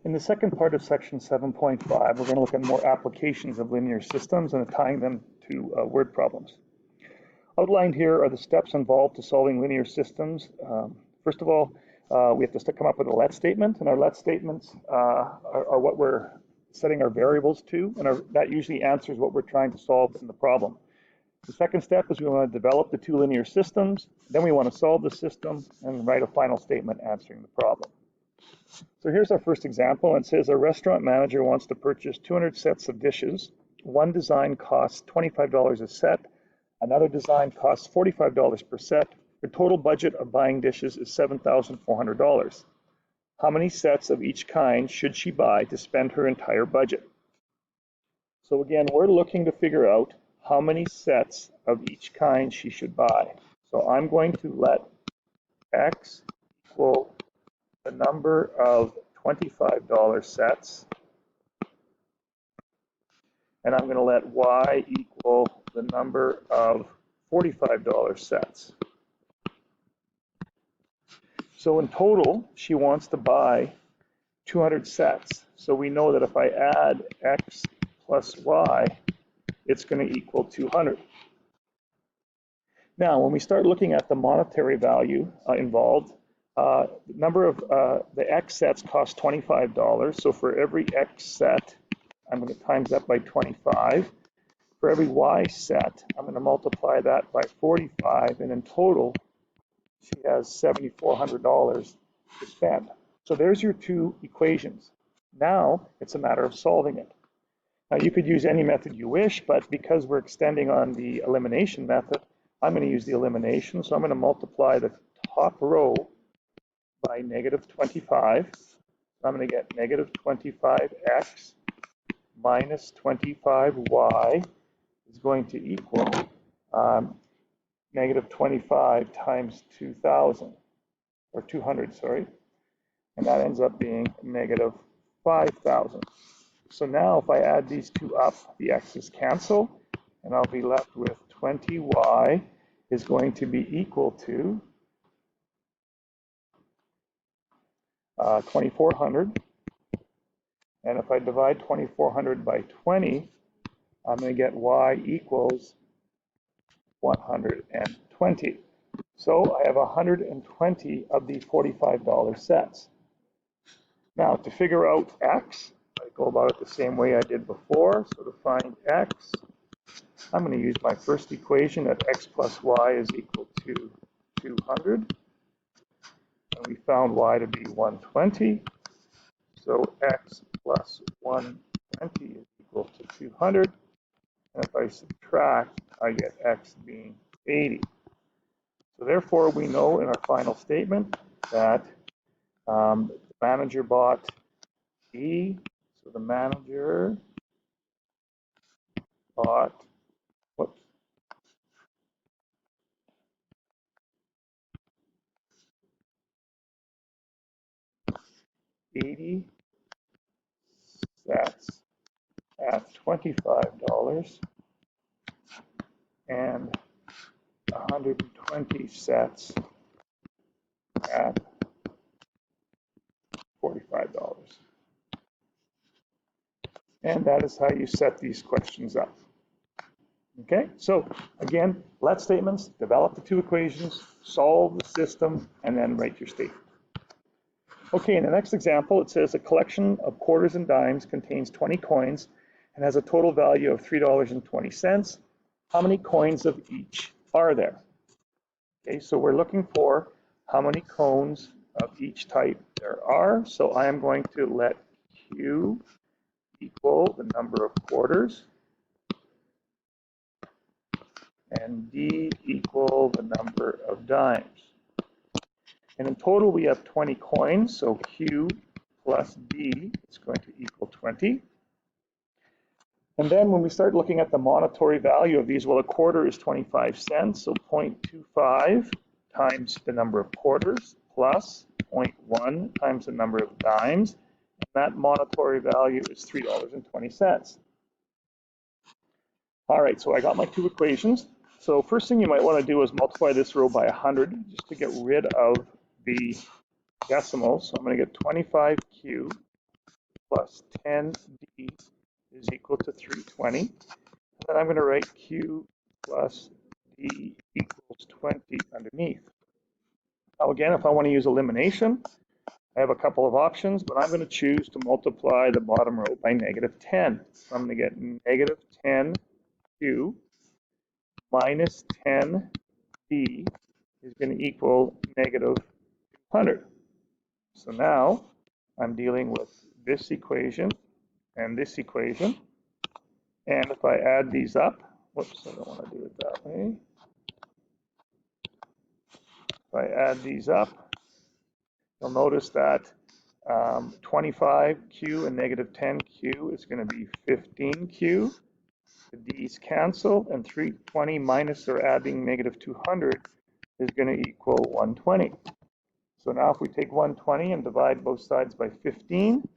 In the second part of section 7.5, we're going to look at more applications of linear systems and tying them to word problems. Outlined here are the steps involved to solving linear systems. First of all, we have to come up with a let statement, and our let statements are what we're setting our variables to, and that usually answers what we're trying to solve in the problem. The second step is we want to develop the two linear systems, then we want to solve the system and write a final statement answering the problem. So here's our first example. It says a restaurant manager wants to purchase 200 sets of dishes. One design costs $25 a set. Another design costs $45 per set. The total budget of buying dishes is $7,400. How many sets of each kind should she buy to spend her entire budget? So again, we're looking to figure out how many sets of each kind she should buy. So I'm going to let X equal the number of $25 sets, and I'm going to let Y equal the number of $45 sets. So in total, she wants to buy 200 sets. So we know that if I add X plus Y, it's going to equal 200. Now, when we start looking at the monetary value involved, the number of the X sets cost $25. So for every X set, I'm going to times that by 25. For every Y set, I'm going to multiply that by 45. And in total, she has $7,400 to spend. So there's your two equations. Now it's a matter of solving it. Now you could use any method you wish, but because we're extending on the elimination method, I'm going to use the elimination. So I'm going to multiply the top row by negative 25. I'm going to get negative 25x minus 25y is going to equal negative 25 times 2,000, or 200, sorry. And that ends up being negative 5,000. So now if I add these two up, the x's cancel, and I'll be left with 20y is going to be equal to 2,400. And if I divide 2,400 by 20, I'm going to get y equals 120. So I have 120 of the $45 sets. Now to figure out x, I go about it the same way I did before. So to find x, I'm going to use my first equation that x plus y is equal to 200. And we found y to be 120. So x plus 120 is equal to 200. And if I subtract, I get x being 80. So therefore, we know in our final statement that the manager bought E. So the manager bought, 80 sets at $25 and 120 sets at $45. And that is how you set these questions up. Okay, so again, let statements, develop the two equations, solve the system, and then write your statement. Okay, in the next example, it says a collection of quarters and dimes contains 20 coins and has a total value of $3.20. How many coins of each are there? Okay, so we're looking for how many cones of each type there are. So I am going to let Q equal the number of quarters and D equal the number of dimes. And in total, we have 20 coins, so Q plus D is going to equal 20. And then when we start looking at the monetary value of these, well, a quarter is 25 cents, so 0.25 times the number of quarters plus 0.1 times the number of dimes. And that monetary value is $3.20. All right, so I got my two equations. So first thing you might want to do is multiply this row by 100 just to get rid of the decimals. So I'm going to get 25Q plus 10D is equal to 320. And then I'm going to write Q plus D equals 20 underneath. Now again, if I want to use elimination, I have a couple of options, but I'm going to choose to multiply the bottom row by negative 10. So I'm going to get negative 10Q minus 10D is going to equal negative 100. So now I'm dealing with this equation and this equation. And if I add these up, whoops, I don't want to do it that way. If I add these up, you'll notice that 25Q and negative 10Q is going to be 15Q. The D's cancel, and 320 minus or adding negative 200 is going to equal 120. So now if we take 120 and divide both sides by 15,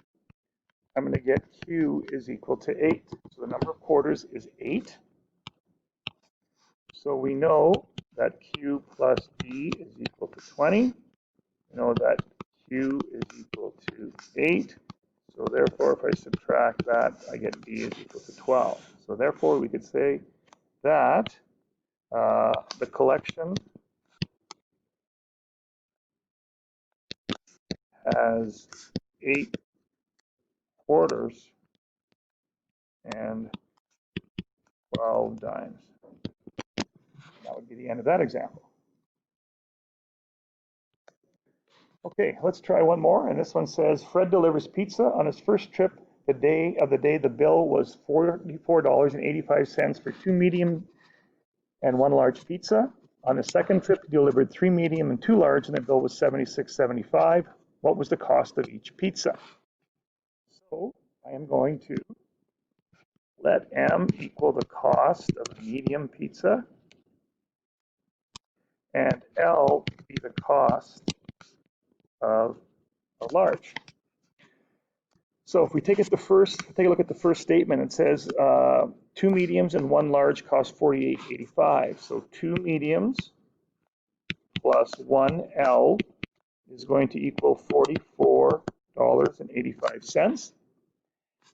I'm going to get Q is equal to 8. So the number of quarters is 8. So we know that Q plus D is equal to 20. We know that Q is equal to 8. So therefore, if I subtract that, I get D is equal to 12. So therefore, we could say that the collection has 8 quarters and 12 dimes. That would be the end of that example. Okay, let's try one more. And this one says, Fred delivers pizza on his first trip. The day the bill was $44.85 for 2 medium and 1 large pizza. On the second trip, he delivered 3 medium and 2 large, and the bill was $76.75. What was the cost of each pizza? So I am going to let M equal the cost of a medium pizza, and L be the cost of a large. So if we take a look at the first statement, it says 2 mediums and 1 large cost $48.85. So 2 mediums plus 1 L is going to equal $44.85.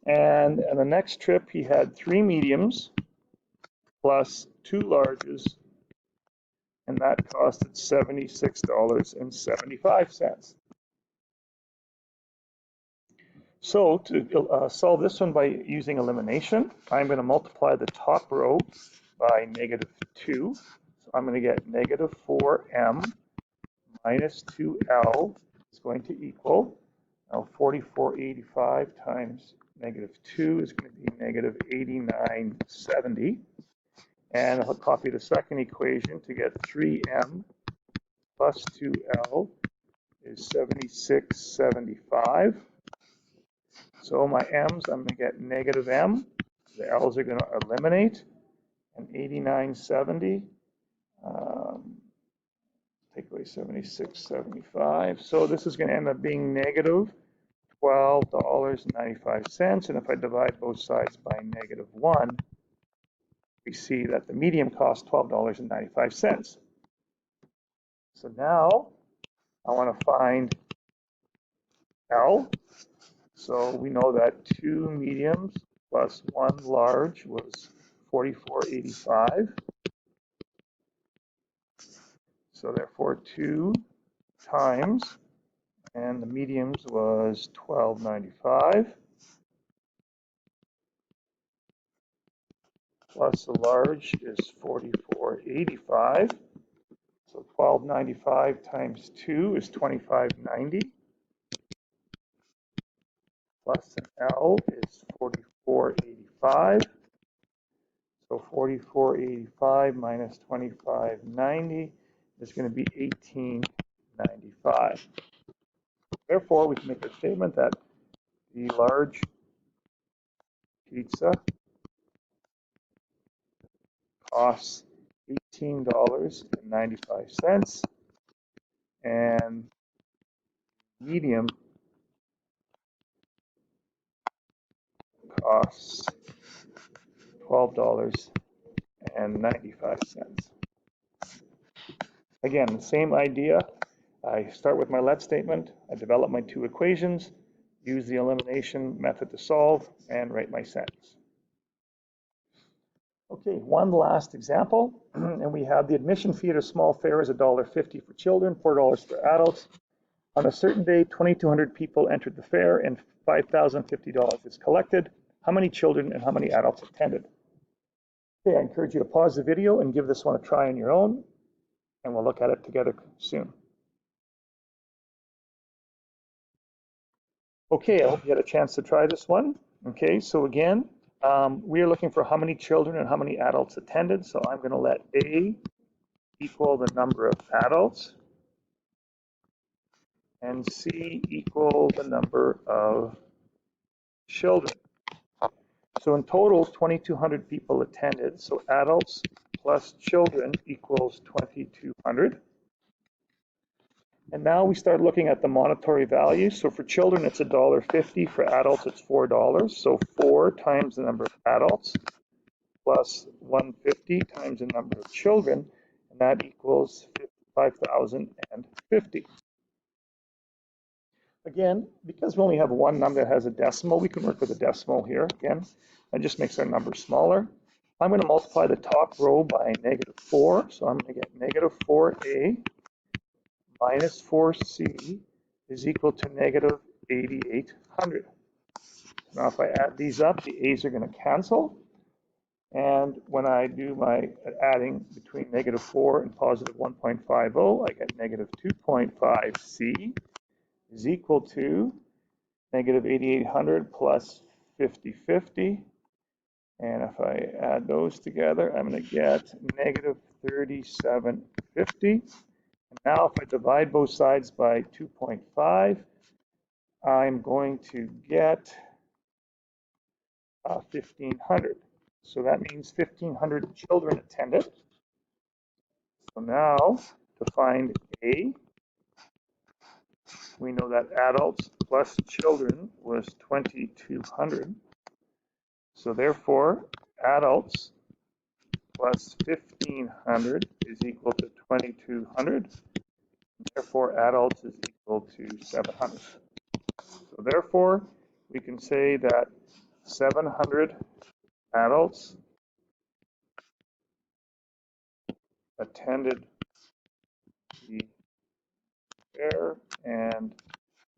And on the next trip, he had 3 mediums plus 2 larges, and that costed $76.75. So to solve this one by using elimination, I'm going to multiply the top row by negative 2. So I'm going to get negative 4M minus 2L is going to equal, now 44.85 times negative 2 is going to be negative 89.70. And I'll copy the second equation to get 3M plus 2L is 76.75. So my M's, I'm going to get negative M. The L's are going to eliminate. And 89.70, take away 76.75. So this is going to end up being negative $12.95. And if I divide both sides by negative 1, we see that the medium costs $12.95. So now I want to find L. So we know that 2 mediums plus 1 large was $44.85. So therefore 2 times, and the mediums was $12.95 plus the large is $44.85. So $12.95 times 2 is $25.90. Plus an L is $44.85. So $44.85 minus $25.90 is going to be $18.95. Therefore, we can make a statement that the large pizza costs $18.95, and medium costs $12.95. Again, the same idea. I start with my let statement. I develop my 2 equations. use the elimination method to solve, and write my sentence. Okay, one last example, and we have the admission fee at a small fair is $1.50 for children, $4 for adults. On a certain day, 2,200 people entered the fair and $5,050 is collected. How many children and how many adults attended? Okay, I encourage you to pause the video and give this one a try on your own, and we'll look at it together soon. Okay, I hope you had a chance to try this one. Okay, so again, we are looking for how many children and how many adults attended. So I'm going to let A equal the number of adults and C equal the number of children. So in total, 2,200 people attended. So adults plus children equals 2,200. And now we start looking at the monetary value. So for children, it's $1.50. For adults, it's $4. So 4 times the number of adults plus 150 times the number of children, and that equals 5,050. Again, because we only have one number that has a decimal, we can work with a decimal here. Again, that just makes our number smaller. I'm going to multiply the top row by -4. So I'm going to get -4a minus 4c is equal to -8,800. Now, if I add these up, the a's are going to cancel. And when I do my adding between -4 and +1.50, I get -2.5c is equal to -8,800 plus 50/50. And if I add those together, I'm going to get -3,750. And now if I divide both sides by 2.5, I'm going to get 1,500. So that means 1,500 children attended. So now to find A, we know that adults plus children was 2,200. So therefore, adults plus 1,500 is equal to 2,200. Therefore, adults is equal to 700. So therefore, we can say that 700 adults attended the fair and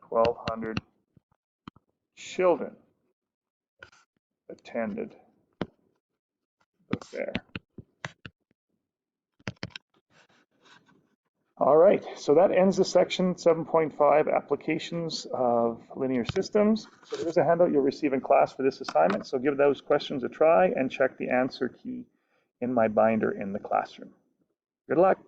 1,200 children attended the fair. All right, so that ends the section 7.5 applications of linear systems. So there's a handout you'll receive in class for this assignment. So give those questions a try and check the answer key in my binder in the classroom. Good luck.